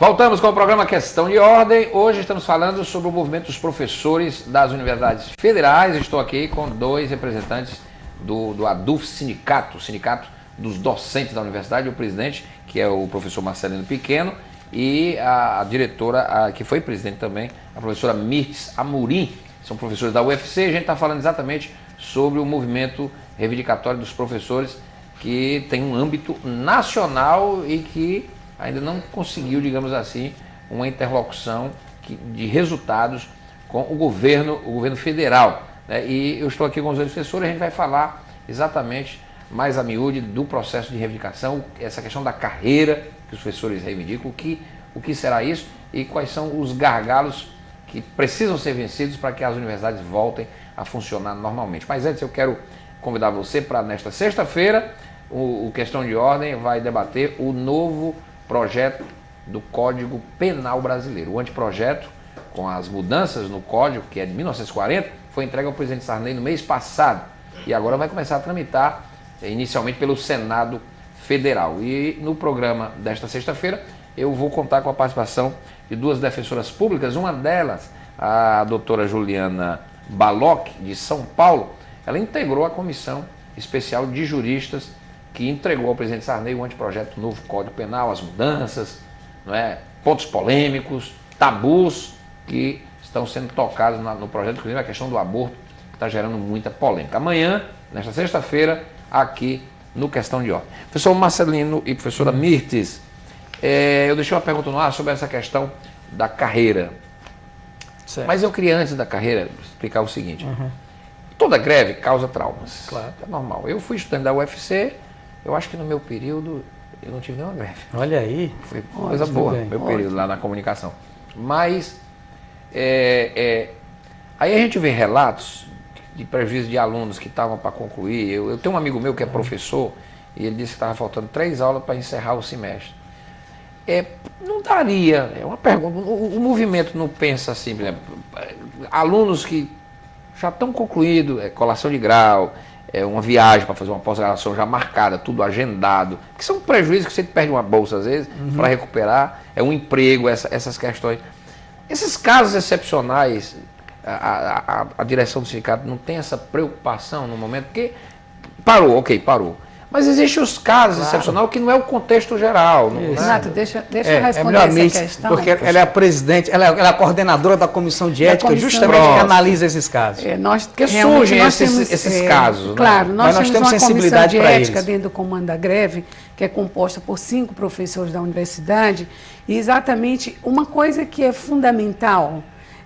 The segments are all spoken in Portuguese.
Voltamos com o programa Questão de Ordem. Hoje estamos falando sobre o movimento dos professores das universidades federais. Estou aqui com dois representantes do ADUF Sindicato, o Sindicato dos Docentes da Universidade, o presidente, que é o professor Marcelino Pequeno, e a diretora, que foi presidente também, a professora Mirtes Amorim. São professores da UFC. A gente está falando exatamente sobre o movimento reivindicatório dos professores, que tem um âmbito nacional e que ainda não conseguiu, digamos assim, uma interlocução de resultados com o governo federal, né? E eu estou aqui com os dois professores, a gente vai falar exatamente mais a miúde do processo de reivindicação, essa questão da carreira que os professores reivindicam, o que será isso e quais são os gargalos que precisam ser vencidos para que as universidades voltem a funcionar normalmente. Mas antes eu quero convidar você para, nesta sexta-feira, o Questão de Ordem vai debater o novo projeto do Código Penal Brasileiro. O anteprojeto, com as mudanças no Código, que é de 1940, foi entregue ao presidente Sarney no mês passado e agora vai começar a tramitar inicialmente pelo Senado Federal. E no programa desta sexta-feira eu vou contar com a participação de duas defensoras públicas, uma delas, a doutora Juliana Baloc, de São Paulo. Ela integrou a comissão especial de juristas que entregou ao presidente Sarney o anteprojeto do novo Código Penal, as mudanças, não é, pontos polêmicos, tabus que estão sendo tocados no projeto, inclusive a questão do aborto, que está gerando muita polêmica. Amanhã, nesta sexta-feira, aqui no Questão de Ordem. Professor Marcelino e professora Mirtes, eu deixei uma pergunta no ar sobre essa questão da carreira. Certo. Mas eu queria, antes da carreira, explicar o seguinte. Toda greve causa traumas. Claro. É normal. Eu fui estudante da UFC, eu acho que no meu período eu não tive nenhuma greve. Olha aí. Foi coisa boa, meu período lá na comunicação. Mas, aí a gente vê relatos de prejuízo de alunos que estavam para concluir. Eu tenho um amigo meu que é professor e ele disse que estava faltando 3 aulas para encerrar o semestre. Não daria, é uma pergunta, o movimento não pensa assim, por exemplo, alunos que já estão concluídos, colação de grau, uma viagem para fazer uma pós-graduação já marcada, tudo agendado, que são prejuízos que você perde uma bolsa às vezes para recuperar, um emprego, essas questões. Esses casos excepcionais, a direção do sindicato não tem essa preocupação no momento, porque parou. Mas existem os casos excepcionais que não é o contexto geral. Exato, deixa eu responder essa questão. Porque ela é a presidente, ela é a coordenadora da comissão de ética, justamente que analisa esses casos. Porque surgem esses casos. Claro, né? nós temos uma comissão de ética dentro do comando da greve, que é composta por 5 professores da universidade, e exatamente uma coisa que é fundamental,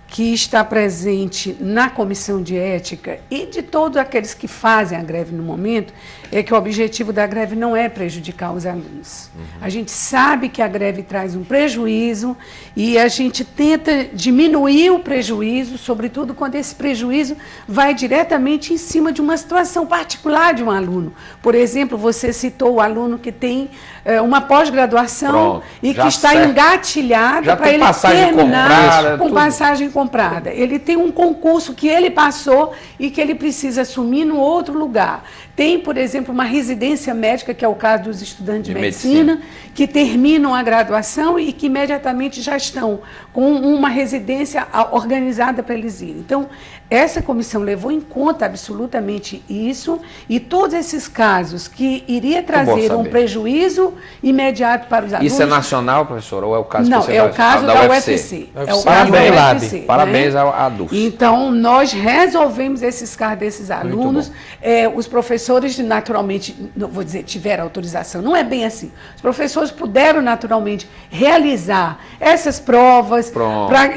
que está presente na comissão de ética e de todos aqueles que fazem a greve no momento, é que o objetivo da greve não é prejudicar os alunos. A gente sabe que a greve traz um prejuízo e a gente tenta diminuir o prejuízo, sobretudo quando esse prejuízo vai diretamente em cima de uma situação particular de um aluno. Por exemplo, você citou o aluno que tem uma pós-graduação e que está engatilhado para ele terminar com passagem comprada. Ele tem um concurso que ele passou e que ele precisa assumir no outro lugar. Tem, por exemplo, uma residência médica, que é o caso dos estudantes de medicina, que terminam a graduação e que imediatamente já estão com uma residência organizada para eles irem. Então, essa comissão levou em conta absolutamente isso e todos esses casos que iria trazer um prejuízo imediato para os alunos. Isso é nacional, professora, ou é o caso Não, é o caso da UFC. É o caso da UFC. Parabéns à ADUF. Então, nós resolvemos esses casos desses alunos. Os professores, naturalmente, não vou dizer, tiveram autorização, não é bem assim. Os professores puderam, naturalmente, realizar essas provas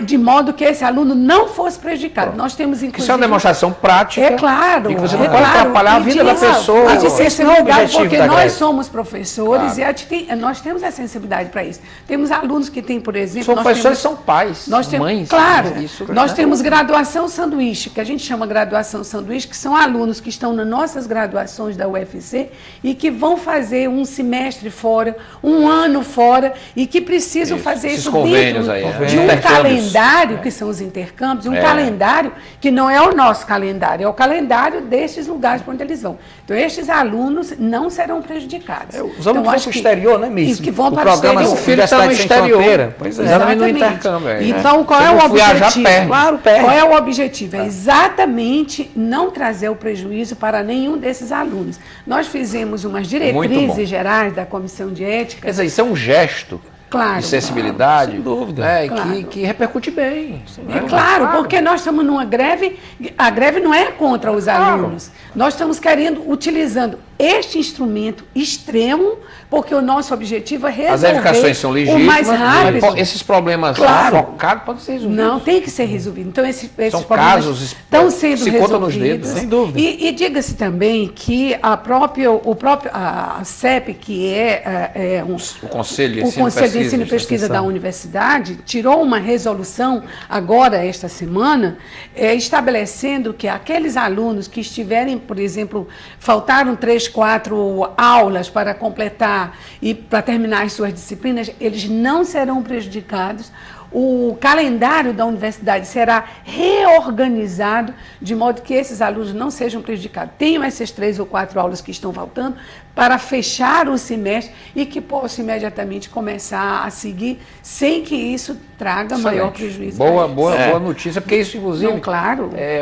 de modo que esse aluno não fosse prejudicado. Nós temos, inclusive... Isso é uma demonstração prática. É claro. E que você não pode atrapalhar a vida da pessoa. Esse é o objetivo porque nós somos professores e nós temos a sensibilidade para isso. Temos alunos que têm, por exemplo... Os professores são pais, mães. Claro. Nós temos graduação sanduíche, que a gente chama graduação sanduíche, que são alunos que estão nas nossas graduações da UFC e que vão fazer um semestre fora, um ano fora e que precisam fazer isso dentro de um calendário, que são os intercâmbios, um calendário que não é o nosso calendário, é o calendário desses lugares para onde eles vão. Então, estes alunos não serão prejudicados. Os alunos que vão para o exterior, né, Miss? Que vão para o exterior. O filho está no exterior. Pois é. Exatamente. No intercâmbio. Então, qual é o objetivo? Claro, perde. Qual é o objetivo? É exatamente não trazer o prejuízo para nenhum desses alunos. Nós fizemos umas diretrizes gerais da Comissão de Ética. Quer dizer, isso é um gesto. Claro, de sensibilidade, sem dúvida. Claro. Que repercute bem. Claro, porque nós estamos numa greve, a greve não é contra os alunos. Nós estamos utilizando este instrumento extremo, porque o nosso objetivo é resolver as reivindicações são legítimas, o mais rápido. Esses problemas focados podem ser resolvidos. Não, tem que ser resolvido. Então, esses são problemas casos estão sendo resolvidos. Nos dedos, sem dúvida. E diga-se também que a CEP, que é o Conselho de Ensino e Pesquisa da Universidade, tirou uma resolução agora, esta semana, estabelecendo que aqueles alunos que estiverem, por exemplo, faltaram 3, 4 aulas para completar e para terminar as suas disciplinas, eles não serão prejudicados. O calendário da universidade será reorganizado de modo que esses alunos não sejam prejudicados. Tenham essas 3 ou 4 aulas que estão faltando para fechar o semestre e que possam imediatamente começar a seguir sem que isso traga maior prejuízo. Boa notícia, porque isso, inclusive, claro. é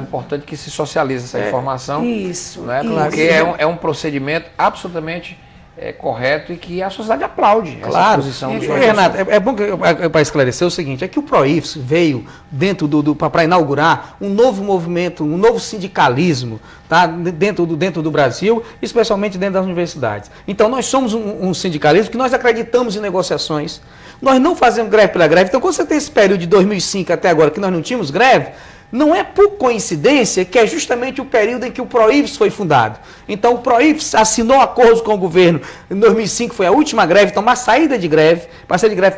importante que se socialize essa informação. Isso. Né? Porque é um procedimento absolutamente correto e que a sociedade aplaude essa posição. Renato, é bom para esclarecer o seguinte, é que o PROIFES veio dentro para inaugurar um novo movimento, um novo sindicalismo, tá? dentro do Brasil, especialmente dentro das universidades. Então nós somos um sindicalismo que nós acreditamos em negociações, nós não fazemos greve pela greve. Então quando você tem esse período de 2005 até agora que nós não tínhamos greve, não é por coincidência que é justamente o período em que o PROIFES foi fundado. Então o PROIFES assinou acordos com o governo, em 2005 foi a última greve, então uma saída de greve,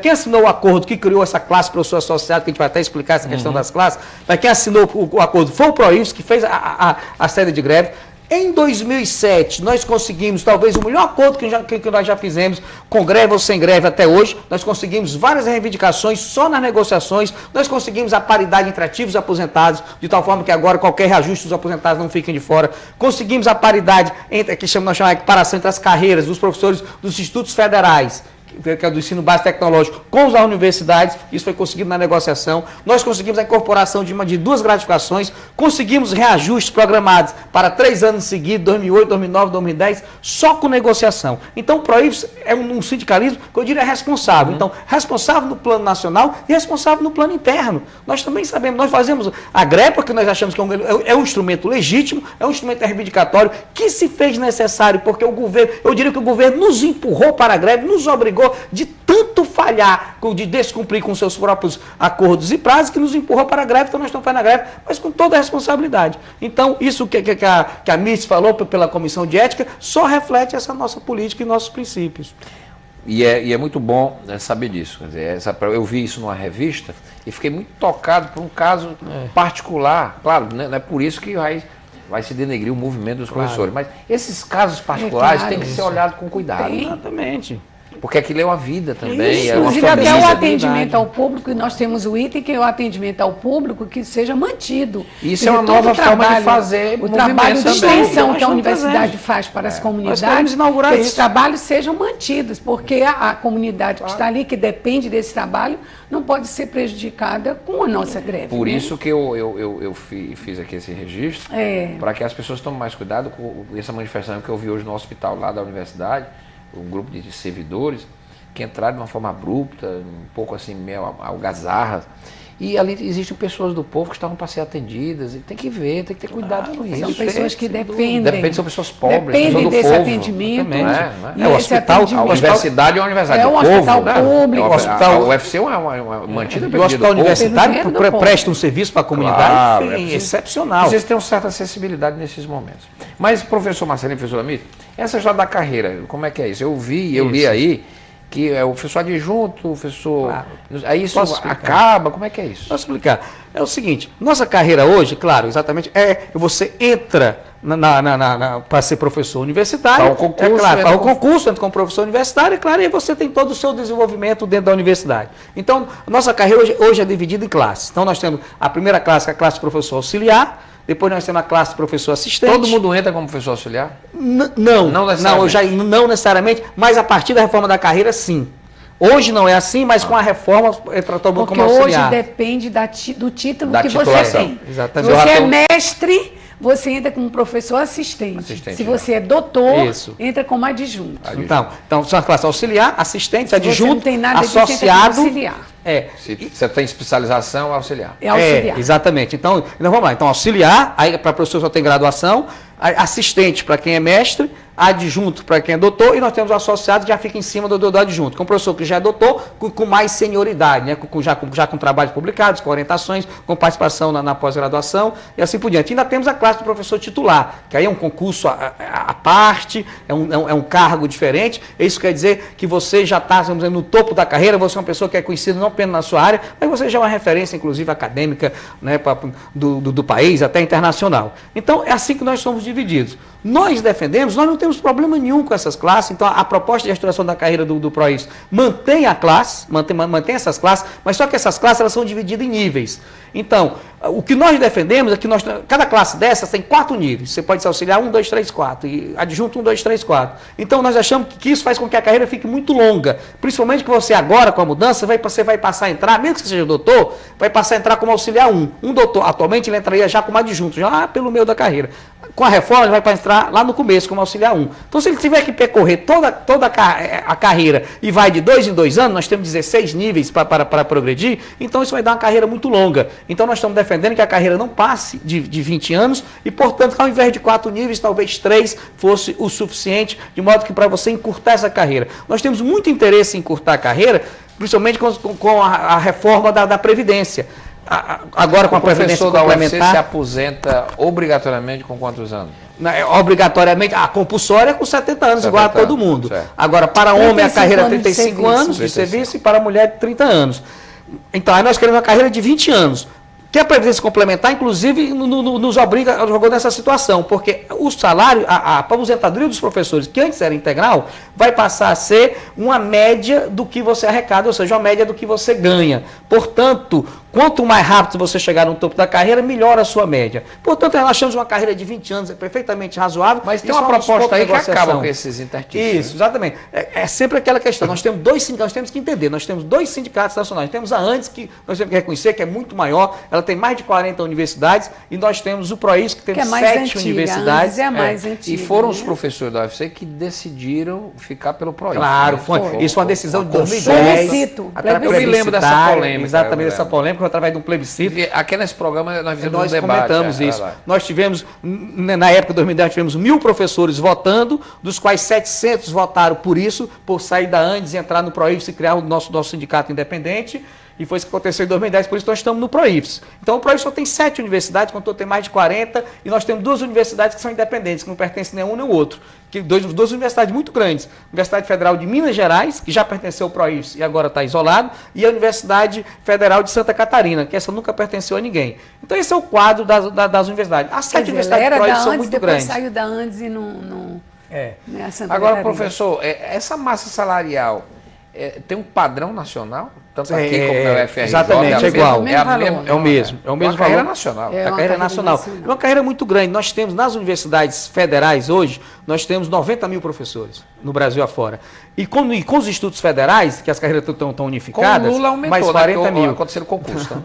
quem assinou o acordo que criou essa classe professor associado, que a gente vai até explicar essa questão das classes, mas quem assinou o acordo foi o PROIFES, que fez a saída de greve. Em 2007, nós conseguimos talvez o melhor acordo que nós já fizemos, com greve ou sem greve até hoje. Nós conseguimos várias reivindicações só nas negociações. Nós conseguimos a paridade entre ativos e aposentados, de tal forma que agora qualquer reajuste dos aposentados não fiquem de fora. Conseguimos a paridade, nós chamamos de equiparação entre as carreiras dos professores dos institutos federais, que é do ensino básico tecnológico, com as universidades. Isso foi conseguido na negociação. Nós conseguimos a incorporação de 2 gratificações, conseguimos reajustes programados para 3 anos seguidos, 2008, 2009, 2010, só com negociação. Então o PROIFES é um sindicalismo que eu diria responsável. Então, responsável no plano nacional e responsável no plano interno. Nós também sabemos, nós fazemos a greve porque nós achamos que é um instrumento legítimo, é um instrumento reivindicatório que se fez necessário porque o governo, eu diria que o governo nos empurrou para a greve, nos obrigou de tanto falhar, de descumprir com seus próprios acordos e prazos, que nos empurrou para a greve. Então nós estamos fazendo a greve, mas com toda a responsabilidade. Então isso que a Miss falou pela Comissão de Ética só reflete essa nossa política e nossos princípios. E é muito bom saber disso. Quer dizer, eu vi isso numa revista e fiquei muito tocado por um caso particular. Claro, não é por isso que vai se denegrir o movimento dos professores, mas esses casos particulares têm que ser olhados com cuidado. Exatamente. Porque aquilo é uma vida também. Inclusive até o atendimento ao público, e nós temos o item que é o atendimento ao público que seja mantido. Isso é uma nova forma de fazer o trabalho de extensão que a universidade faz para as comunidades, que esses trabalhos sejam mantidos, porque a comunidade que está ali, que depende desse trabalho, não pode ser prejudicada com a nossa greve. Por isso que eu fiz aqui esse registro, para que as pessoas tomem mais cuidado com essa manifestação que eu vi hoje no hospital lá da universidade, um grupo de servidores que entraram de uma forma abrupta, um pouco assim, meio algazarra. E ali existem pessoas do povo que estavam para ser atendidas, e tem que ver, tem que ter cuidado com isso. São pessoas que dependem. São pessoas pobres, dependem desse povo, atendimento. É o hospital, a universidade é uma universidade do povo. Hospital público. O UFC é uma mantida. E o hospital universitário presta um serviço para a comunidade excepcional. Vocês têm uma certa acessibilidade nesses momentos. Mas, professor Marcelinho, professor Amito, essa já da carreira, como é que é isso? Eu li aí que é o professor adjunto, o professor... Claro. Aí isso acaba, como é que é isso? Posso explicar. É o seguinte, nossa carreira hoje, claro, exatamente, você entra para ser professor universitário, para o concurso, entra como professor universitário, claro, e você tem todo o seu desenvolvimento dentro da universidade. Então, nossa carreira hoje é dividida em classes. Então, nós temos a primeira classe, que é a classe de professor auxiliar, depois nós temos a classe de professor assistente. Todo mundo entra como professor auxiliar? Não necessariamente, mas a partir da reforma da carreira, sim. Hoje não é assim, mas com a reforma entra todo mundo como auxiliar. Porque hoje depende do título que titulação. Você tem. Exatamente. Se você é mestre, você entra como professor assistente. Se você é doutor, entra como adjunto. Então são as classes auxiliar, assistente, adjunto, não tem nada associado. Auxiliar. Se você tem especialização, auxiliar. É auxiliar. Exatamente. Então vamos lá. Então, auxiliar, aí para professor só tem graduação, assistente para quem é mestre, adjunto para quem é doutor, e nós temos o associado que já fica em cima do adjunto, que é um professor que já é doutor, com mais senioridade, né? já com trabalhos publicados, com orientações, com participação na pós-graduação e assim por diante. E ainda temos a classe do professor titular, que aí é um concurso à parte, é um cargo diferente. Isso quer dizer que você já está, vamos dizer, no topo da carreira, você é uma pessoa que é conhecida não apenas na sua área, mas você já é uma referência, inclusive, acadêmica, né, do país, até internacional. Então, é assim que nós somos divididos. Nós defendemos, nós não temos problema nenhum com essas classes, então a proposta de estruturação da carreira do PROIFES mantém a classe, mantém essas classes, mas só que essas classes elas são divididas em níveis. Então, o que nós defendemos é que cada classe dessas tem 4 níveis. Você pode ser auxiliar 1, 2, 3, 4, e adjunto 1, 2, 3, 4. Então, nós achamos que isso faz com que a carreira fique muito longa, principalmente que você agora, com a mudança, você vai passar a entrar, mesmo que você seja doutor, vai passar a entrar como auxiliar 1. Um doutor, atualmente, ele entraria já como adjunto, já pelo meio da carreira. Com a reforma, ele vai entrar lá no começo, como auxiliar 1. Então, se ele tiver que percorrer toda a carreira e vai de 2 em 2 anos, nós temos 16 níveis para progredir, então isso vai dar uma carreira muito longa. Então, nós estamos defendendo que a carreira não passe de 20 anos e, portanto, ao invés de 4 níveis, talvez 3 fosse o suficiente, de modo que para você encurtar essa carreira. Nós temos muito interesse em encurtar a carreira, principalmente com a reforma da Previdência. Agora com a Previdência complementar... O professor da UFC se aposenta obrigatoriamente com quantos anos? Obrigatoriamente, a compulsória é com 70 anos, igual a todo mundo. Certo. Agora, para homem, a carreira é 35 anos de serviço e para a mulher, 30 anos. Então, aí nós queremos uma carreira de 20 anos. Que a Previdência Complementar, inclusive, nos obriga, jogou nessa situação, porque o salário, a aposentadoria dos professores, que antes era integral, vai passar a ser uma média do que você arrecada, ou seja, uma média do que você ganha. Portanto, quanto mais rápido você chegar no topo da carreira, melhor a sua média. Portanto, nós achamos uma carreira de 20 anos é perfeitamente razoável. Mas tem uma proposta aí que acaba com esses intertícios. Isso, exatamente. É sempre aquela questão. Nós temos dois sindicatos, nós temos que entender, nós temos 2 sindicatos nacionais. Temos a ANDES, que nós temos que reconhecer que é muito maior, ela tem mais de 40 universidades, e nós temos o PROIFES, que tem 7 universidades. É mais antiga, e foram os professores da UFC que decidiram ficar pelo PROIFES. Claro, isso foi uma decisão de 2010. Eu me lembro dessa polêmica. Exatamente, dessa polêmica, através de um plebiscito. Aqui nesse programa nós fizemos um debate. Nós comentamos isso. Nós tivemos, na época de 2010, tivemos 1000 professores votando, dos quais 700 votaram por isso, por sair da ANDES e entrar no PROIFES e criar o nosso sindicato independente. E foi isso que aconteceu em 2010, por isso nós estamos no PROIFES. Então o PROIFES só tem 7 universidades, quando tem mais de 40, e nós temos 2 universidades que são independentes, que não pertencem nem a um nem ao outro. Duas universidades muito grandes. A Universidade Federal de Minas Gerais, que já pertenceu ao PROIFES e agora está isolado, e a Universidade Federal de Santa Catarina, que essa nunca pertenceu a ninguém. Então esse é o quadro das universidades. As 7 universidades do PROIFES são muito grandes. Saiu da ANDES e não Agora, professor, essa massa salarial tem um padrão nacional? Tanto aqui como na UFRJ. Exatamente, é igual. É o mesmo valor. Carreira nacional. A carreira nacional. É uma carreira muito grande. Nós temos, nas universidades federais hoje, nós temos 90 mil professores no Brasil afora. E com os institutos federais, que as carreiras estão unificadas, com o Lula aumentou, mais 40 mil. Aconteceu o concurso. Tá?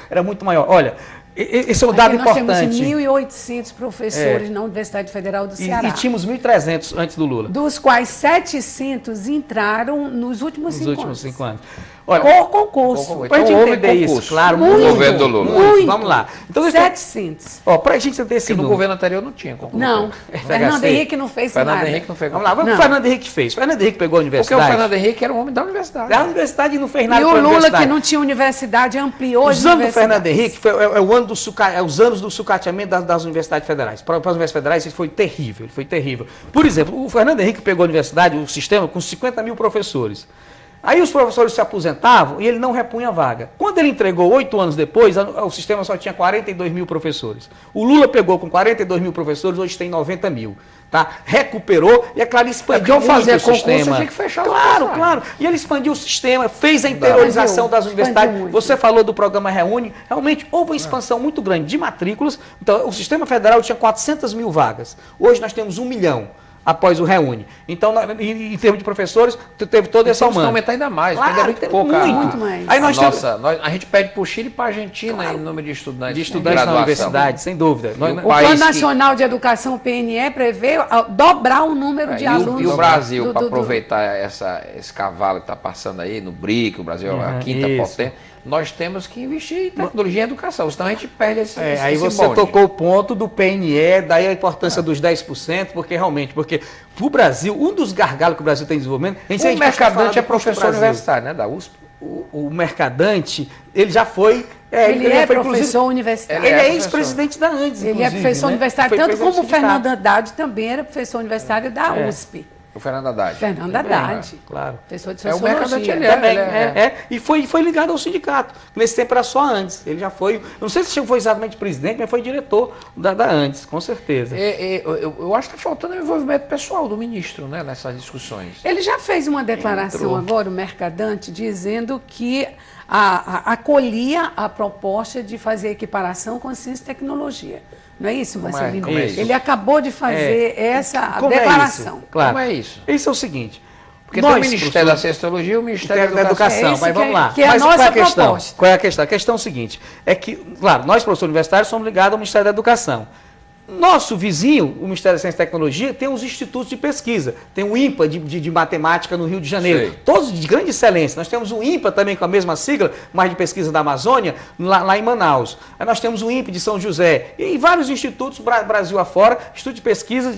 Era muito maior. Olha, esse é um dado importante. Nós temos 1.800 professores na Universidade Federal do Ceará. E tínhamos 1.300 antes do Lula. Dos quais 700 entraram nos últimos 5 anos. Olha, por concurso. Para a gente entender isso, claro, no governo do Lula. Muito. Vamos lá. Então, 700. Para a gente entender esse no governo anterior não tinha concurso. Não, Fernando Henrique não fez nada. Fernando Henrique não fez. Vamos lá, vamos o Fernando Henrique fez. O Fernando Henrique pegou a universidade. Porque o Fernando Henrique era um homem da universidade. Da universidade e não fez nada. E o Lula, que não tinha universidade, ampliou as universidades. Os anos do Fernando Henrique os anos do sucateamento das universidades federais. Para as universidades federais isso foi terrível. Por exemplo, o Fernando Henrique pegou a universidade, o sistema, com 50 mil professores. Aí os professores se aposentavam e ele não repunha a vaga. Quando ele entregou 8 anos depois, o sistema só tinha 42 mil professores. O Lula pegou com 42 mil professores, hoje tem 90 mil. tá? Recuperou e, é claro, expandiu muito fazer o sistema. Tinha que fechar Claro. E ele expandiu o sistema, fez a interiorização das universidades. Você falou do programa Reúne, realmente houve uma expansão muito grande de matrículas. Então, o sistema federal tinha 400 mil vagas. Hoje nós temos 1 milhão. Após o Reúne. Então, em termos de professores, teve todo esse aumento. Aumentar ainda mais, claro, ainda é muito pouco. Muito mais. Aí a gente pede para o Chile e para a Argentina em número de estudantes. Na universidade, sem dúvida. O Plano Nacional de Educação, o PNE, prevê dobrar o número de alunos. E o Brasil, para aproveitar esse cavalo que está passando aí no BRIC, o Brasil é a quinta potência, nós temos que investir em tecnologia e educação, senão a gente perde esse aí você tocou o ponto do PNE, daí a importância dos 10%, porque para o Brasil, um dos gargalos que o Brasil tem em desenvolvimento... O mercadante é professor universitário, né, da USP. O mercadante, ele já foi... Ele é professor universitário. Ele é ex-presidente da Andes, ele é professor universitário, tanto como o Fernando Haddad também era professor universitário da USP. O Fernando Haddad. Fernando Haddad. Claro. Professor de Sociologia. O mercadante E foi ligado ao sindicato. Nesse tempo era só antes. Ele já foi, não sei se foi exatamente presidente, mas foi diretor da Andes, com certeza. Eu acho que está faltando o envolvimento pessoal do ministro, né, nessas discussões. Ele já fez uma declaração agora, o mercadante, dizendo que acolhia a proposta de fazer equiparação com ciência e tecnologia. Não é isso, Marcelino? Como é isso? Ele acabou de fazer essa declaração. Claro. Como é isso? Isso é o seguinte. Porque tem o Ministério da Ciência e Tecnologia e o Ministério da Educação. Mas vamos lá. Que é a nossa proposta. Qual é a questão? A questão é o seguinte, é que, claro, nós, professores universitários, somos ligados ao Ministério da Educação. Nosso vizinho, o Ministério da Ciência e Tecnologia, tem os institutos de pesquisa. Tem o INPA de matemática no Rio de Janeiro. Sei. Todos de grande excelência. Nós temos o INPA também com a mesma sigla, mais de pesquisa da Amazônia, lá em Manaus. Aí nós temos o INPE de São José. E vários institutos, Brasil afora, institutos de pesquisa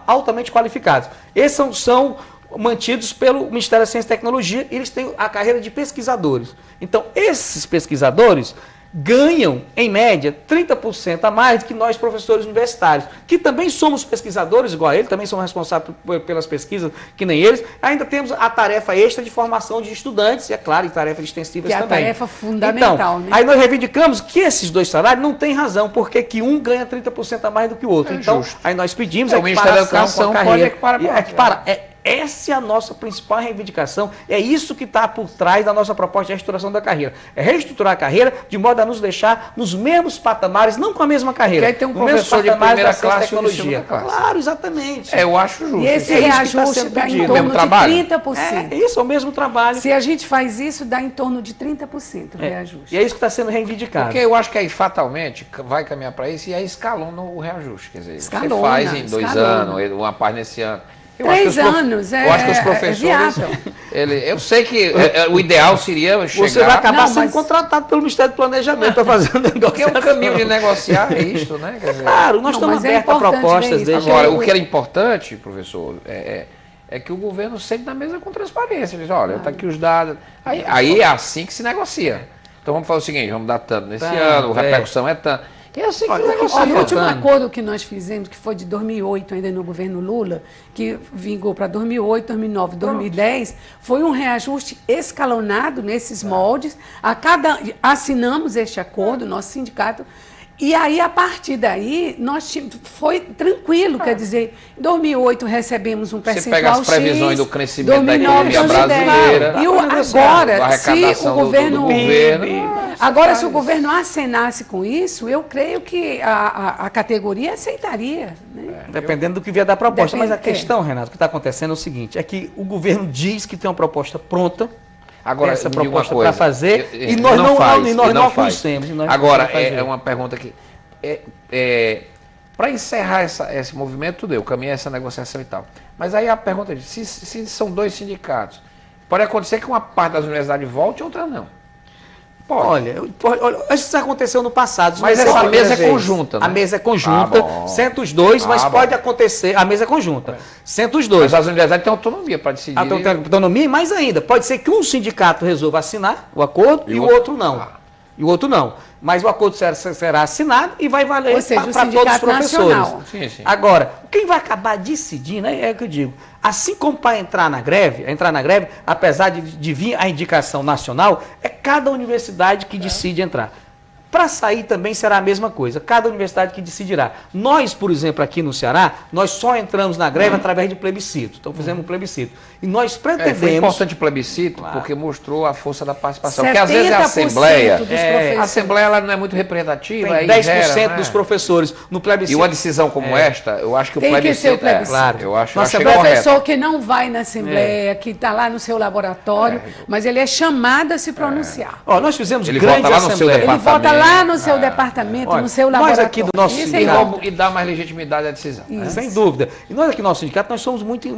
altamente qualificados. Esses são mantidos pelo Ministério da Ciência e Tecnologia. E eles têm a carreira de pesquisadores. Então, esses pesquisadores ganham, em média, 30% a mais do que nós, professores universitários, que também somos pesquisadores, igual a ele, também somos responsáveis pelas pesquisas, que nem eles. Ainda temos a tarefa extra de formação de estudantes, e, é claro, e tarefas extensivas também. Que é a tarefa fundamental, então, né? Aí nós reivindicamos que esses dois salários não têm razão, porque que um ganha 30% a mais do que o outro. Então, justo. Aí nós pedimos o Ministério da Educação pode equiparar. Essa é a nossa principal reivindicação, é isso que está por trás da nossa proposta de reestruturação da carreira. É reestruturar a carreira de modo a nos deixar nos mesmos patamares, não com a mesma carreira. Porque aí tem um professor de primeira classe e tecnologia. Claro, exatamente. Eu acho justo. E esse reajuste dá em torno de 30%. Isso é o mesmo trabalho. Se a gente faz isso, dá em torno de 30% o reajuste. E é isso que está sendo reivindicado. Porque eu acho que aí fatalmente vai caminhar para isso e aí escalona o reajuste. Quer dizer, você faz em 2 anos, uma parte nesse ano. 3 anos, eu acho que os professores. Eu sei que o ideal seria chegar. Você vai acabar sendo contratado pelo Ministério do Planejamento para fazer um negócio. Porque o caminho de negociar é isto, né? Quer dizer, claro, nós estamos abertos a propostas desde. Agora, o que era importante, professor, é que o governo sente na mesa com transparência. Ele diz, olha, está aqui os dados. Aí é assim que se negocia. Então vamos fazer o seguinte: vamos dar tanto nesse ano, a repercussão é tanto. É assim que o último acordo que nós fizemos, que foi de 2008, ainda no governo Lula, que vingou para 2008, 2009, 2010, foi um reajuste escalonado nesses moldes. Assinamos este acordo, nosso sindicato, e aí, a partir daí, foi tranquilo, quer dizer, em 2008 recebemos um percentual X. Você pega as previsões do crescimento da economia brasileira. E agora, se o governo... Agora, se o governo acenasse com isso, eu creio que a categoria aceitaria. Né? Dependendo do que vier da proposta. Mas a questão, Renato, que está acontecendo é o seguinte, é que o governo diz que tem uma proposta pronta, agora, essa proposta para fazer, e nós não conhecemos. Agora, é uma pergunta que... para encerrar esse movimento, o caminho é essa negociação e tal. Mas aí a pergunta é, se são 2 sindicatos, pode acontecer que uma parte das universidades volte e outra não. Olha, isso aconteceu no passado. Mas essa mesa é conjunta, né? A mesa é conjunta, senta os dois, mas pode acontecer, a mesa é conjunta, senta os dois. Mas as universidades têm autonomia para decidir. Tem autonomia, mais ainda, pode ser que um sindicato resolva assinar o acordo e o outro não. E o outro não. Mas o acordo será assinado e vai valer para todos os professores. Sim. Agora, quem vai acabar decidindo, é o que eu digo, assim como para entrar na greve, apesar de vir a indicação nacional, é cada universidade que decide entrar. Para sair também será a mesma coisa, cada universidade que decidirá. Nós, por exemplo, aqui no Ceará, nós só entramos na greve através de plebiscito. Então fizemos um plebiscito. E nós pretendemos... Foi importante o plebiscito, porque mostrou a força da participação. Porque às vezes a Assembleia ela não é muito representativa. Tem 10% dos professores no plebiscito. E uma decisão como esta, eu acho que o plebiscito... Tem que ser o plebiscito. Claro, eu acho o professor que não vai na Assembleia, que está lá no seu laboratório, mas ele é chamado a se pronunciar. Nós fizemos grande Assembleia. Ele vota lá no seu departamento, no seu laboratório. Nós aqui do nosso sindicato... E dá mais legitimidade à decisão. Sem dúvida. E nós aqui no nosso sindicato, nós somos muito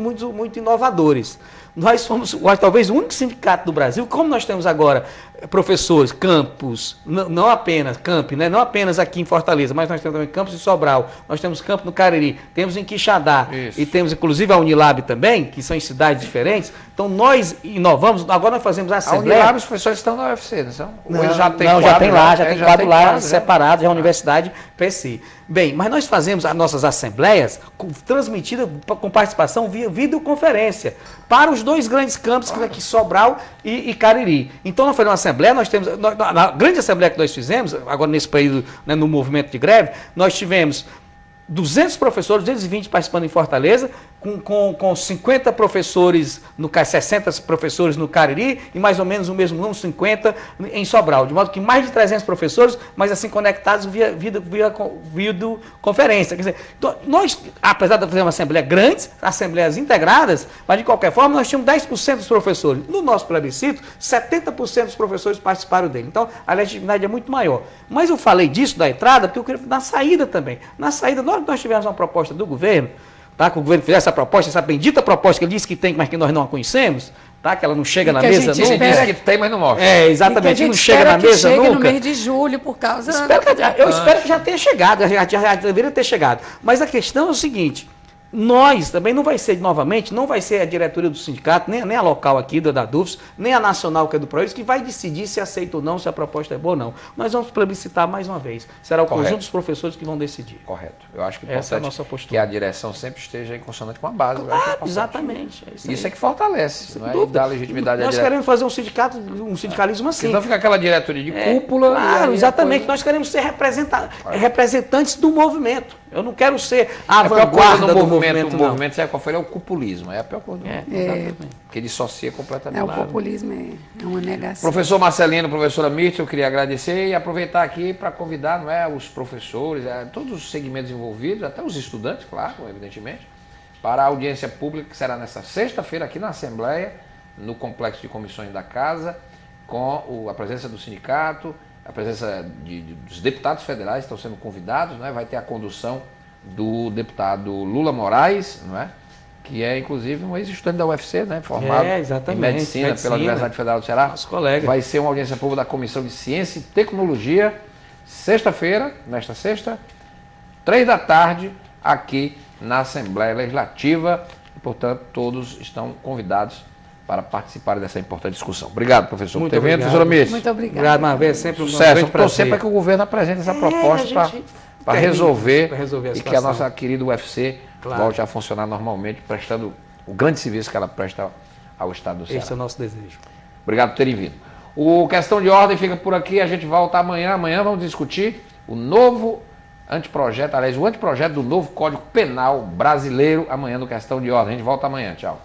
inovadores. Nós somos talvez o único sindicato do Brasil, como nós temos agora professores, campus, não apenas campi, né? Não apenas aqui em Fortaleza, mas nós temos também campus em Sobral, nós temos campo no Cariri, temos em Quixadá, e temos inclusive a Unilab também, que são em cidades diferentes. Então nós inovamos, agora nós fazemos a Assembleia. A Unilab, os professores estão na UFC, não são? Não, já tem quadro lá separado, já é a Universidade PC. Bem, mas nós fazemos as nossas assembleias transmitidas com participação via videoconferência para os dois grandes campos, aqui Sobral e Cariri. Então nós fazemos uma assembleia, na grande assembleia que nós fizemos, agora nesse período, né, no movimento de greve, nós tivemos 200 professores, 220 participando em Fortaleza, com 50 professores, 60 professores no Cariri e mais ou menos o mesmo número, 50 em Sobral. De modo que mais de 300 professores, mas assim conectados via videoconferência. Quer dizer, então, nós, apesar de fazer uma assembleia grande, assembleias integradas, mas de qualquer forma nós tínhamos 10% dos professores. No nosso plebiscito, 70% dos professores participaram dele. Então a legitimidade é muito maior. Mas eu falei disso da entrada, porque eu queria na saída também. Na saída, nós tivemos uma proposta do governo, tá? Que o governo fizesse essa proposta, essa bendita proposta que ele disse que tem, mas que nós não a conhecemos, tá? Que ela não chega na mesa nunca. Ele disse que tem, mas não mostra. Exatamente, não chega na mesa nunca. No mês de julho, por causa... Eu espero que já tenha chegado, já deveria ter chegado. Mas a questão é o seguinte, nós também não vai ser, novamente, não vai ser a diretoria do sindicato, nem a local aqui da DUFS, nem a nacional que é do PROIS, que vai decidir se aceita ou não, se a proposta é boa ou não. Nós vamos plebiscitar mais uma vez. Será o conjunto dos professores que vão decidir. Correto. Eu acho que essa é a nossa postura. Que a direção sempre esteja em consonante com a base. Claro, exatamente. Isso é que fortalece, não é? E dá legitimidade à direção. Nós queremos fazer um sindicalismo assim. Senão fica aquela diretoria de cúpula. Claro, exatamente. Nós queremos ser representantes do movimento. Eu não quero ser a vanguarda do movimento. O movimento, sabe qual foi? É o cupulismo. É a pior coisa. Porque dissocia completamente. O populismo é uma negação. Professor Marcelino, professora Mirtz, eu queria agradecer e aproveitar aqui para convidar, não é, os professores, todos os segmentos envolvidos, até os estudantes, claro, evidentemente, para a audiência pública que será nesta sexta-feira aqui na Assembleia, no Complexo de Comissões da Casa, com a presença do sindicato, a presença dos deputados federais que estão sendo convidados, não é? Vai ter a condução do deputado Lula Moraes, não é? Que é inclusive um ex-estudante da UFC, né? Formado em medicina pela Universidade Federal do Ceará. Nosso colega. Vai ser uma audiência pública da Comissão de Ciência e Tecnologia, sexta-feira, nesta sexta, 3 da tarde, aqui na Assembleia Legislativa. E, portanto, todos estão convidados para participar dessa importante discussão. Obrigado, professor. Muito obrigado. Professora Mirtz. Muito obrigado. Obrigado, uma vez, sempre um sucesso. Estou sempre que o governo apresente essa proposta para resolver e que a nossa querida UFC volte a funcionar normalmente, prestando o grande serviço que ela presta ao Estado do Ceará. Esse é o nosso desejo. Obrigado por terem vindo. O Questão de Ordem fica por aqui, a gente volta amanhã. Amanhã vamos discutir o novo anteprojeto, aliás, o anteprojeto do novo Código Penal brasileiro, amanhã no Questão de Ordem. A gente volta amanhã. Tchau.